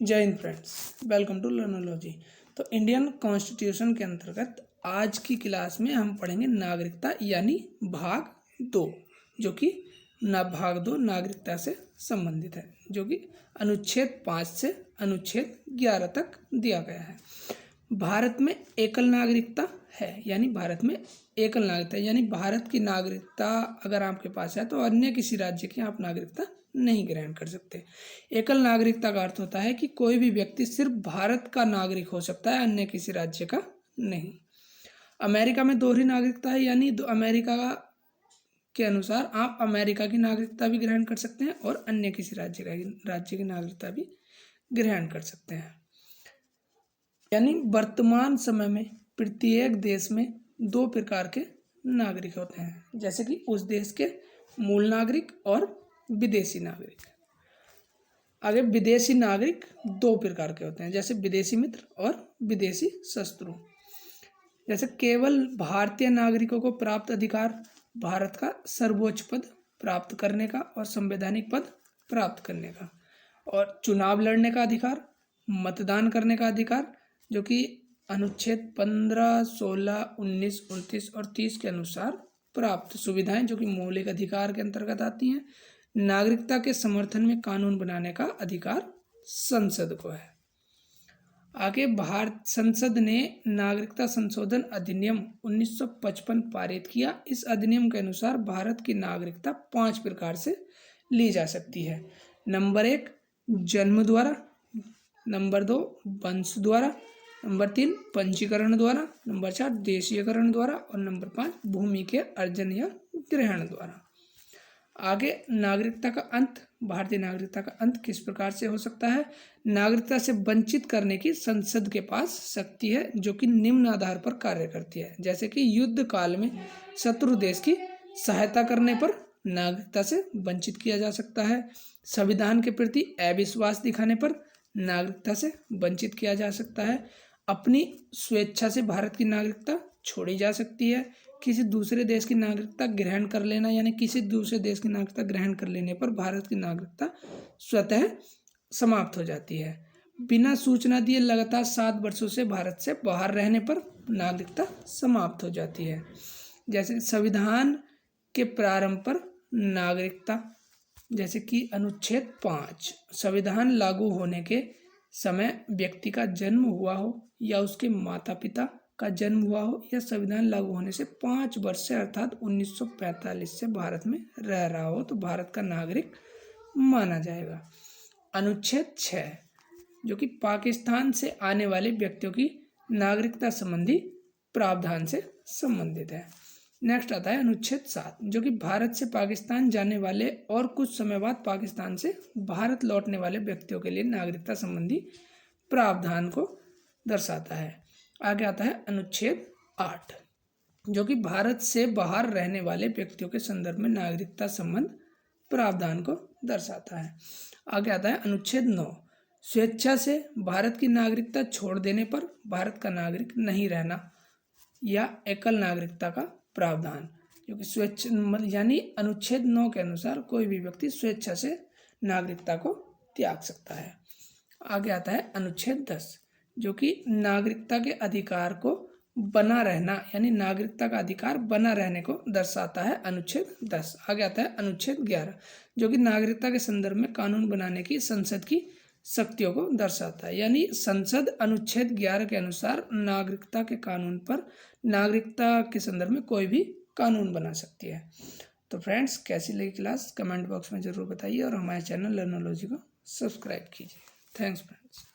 जय Hind friends, welcome to लर्नोलॉजी। तो Indian constitution के अंतर्गत आज की क्लास में हम पढ़ेंगे नागरिकता यानी भाग 2, जो कि भाग 2 नागरिकता से संबंधित है, जो कि अनुच्छेद 5 से अनुच्छेद 11 तक दिया गया है। भारत में एकल नागरिकता है, यानी भारत में एकल नागरिकता यानी भारत की नागरिकता अगर आपके पास है तो अन्य किसी राज्य की आप नागरिकता नहीं ग्रहण कर सकते। एकल नागरिकता का अर्थ होता है कि कोई भी व्यक्ति सिर्फ भारत का नागरिक हो सकता है, अन्य किसी राज्य का नहीं। अमेरिका में दोहरी नागरिकता है, यानी अमेरिका के अनुसार आप अमेरिका की नागरिकता भी ग्रहण कर सकते हैं और अन्य किसी राज्य की नागरिकता भी ग्रहण कर सकते हैं। यानी वर्तमान समय में प्रत्येक देश में 2 प्रकार के नागरिक होते हैं, जैसे कि उस देश के मूल नागरिक और विदेशी नागरिक। आगे विदेशी नागरिक 2 प्रकार के होते हैं, जैसे विदेशी मित्र और विदेशी शत्रु। जैसे केवल भारतीय नागरिकों को प्राप्त अधिकार भारत का सर्वोच्च पद प्राप्त करने का और संवैधानिक पद प्राप्त करने का, और चुनाव लड़ने का अधिकार, मतदान करने का अधिकार, जो कि अनुच्छेद 15, 16, 19, 29 और 30 के अनुसार प्राप्त सुविधाएं जो कि मौलिक अधिकार के अंतर्गत आती हैं। नागरिकता के समर्थन में कानून बनाने का अधिकार संसद को है। आगे भारत संसद ने नागरिकता संशोधन अधिनियम 1955 पारित किया। इस अधिनियम के अनुसार भारत की नागरिकता 5 प्रकार से ली जा सकती है। नंबर 1 जन्म द्वारा, नंबर 2 वंश द्वारा, नंबर 3 पंजीकरण द्वारा, नंबर 4 देशीयकरण द्वारा और नंबर 5 भूमि के अर्जन या ग्रहण द्वारा। आगे नागरिकता का अंत, भारतीय नागरिकता का अंत किस प्रकार से हो सकता है। नागरिकता से वंचित करने की संसद के पास शक्ति है, जो कि निम्न आधार पर कार्य करती है। जैसे कि युद्ध काल में शत्रु देश की सहायता करने पर नागरिकता से वंचित किया जा सकता है। संविधान के प्रति अविश्वास दिखाने पर नागरिकता से वंचित किया जा सकता है। अपनी स्वेच्छा से भारत की नागरिकता छोड़ी जा सकती है। किसी दूसरे देश की नागरिकता ग्रहण कर लेना, यानी किसी दूसरे देश की नागरिकता ग्रहण कर लेने पर भारत की नागरिकता स्वतः समाप्त हो जाती है। बिना सूचना दिए लगातार 7 वर्षों से भारत से बाहर रहने पर नागरिकता समाप्त हो जाती है। जैसे संविधान के प्रारंभ पर नागरिकता, जैसे कि अनुच्छेद 5, संविधान लागू होने के समय व्यक्ति का जन्म हुआ हो या उसके माता पिता का जन्म हुआ हो या संविधान लागू होने से 5 वर्ष से अर्थात 1945 से भारत में रह रहा हो तो भारत का नागरिक माना जाएगा। अनुच्छेद 6, जो कि पाकिस्तान से आने वाले व्यक्तियों की नागरिकता संबंधी प्रावधान से संबंधित है। नेक्स्ट आता है अनुच्छेद 7, जो कि भारत से पाकिस्तान जाने वाले और कुछ समय बाद पाकिस्तान से भारत लौटने वाले व्यक्तियों के लिए नागरिकता संबंधी प्रावधान को दर्शाता है। आगे आता है अनुच्छेद 8, जो कि भारत से बाहर रहने वाले व्यक्तियों के संदर्भ में नागरिकता संबंध प्रावधान को दर्शाता है। आगे आता है अनुच्छेद 9, स्वेच्छा से भारत की नागरिकता छोड़ देने पर भारत का नागरिक नहीं रहना या एकल नागरिकता का प्रावधान, जो कि स्वेच्छा यानी अनुच्छेद 9 के अनुसार कोई भी व्यक्ति स्वेच्छा से नागरिकता को त्याग सकता है। आगे आता है अनुच्छेद 10, जो कि नागरिकता के अधिकार को बना रहना, यानी नागरिकता का अधिकार बना रहने को दर्शाता है, अनुच्छेद 10। आगे आता है अनुच्छेद 11, जो कि नागरिकता के संदर्भ में कानून बनाने की संसद की शक्तियों को दर्शाता है। यानी संसद अनुच्छेद 11 के अनुसार नागरिकता के कानून पर नागरिकता के संदर्भ में कोई भी कानून बना सकती है। तो फ्रेंड्स, कैसी लगी क्लास कमेंट बॉक्स में ज़रूर बताइए और हमारे चैनल लर्नोलॉजी को सब्सक्राइब कीजिए। Thanks friends.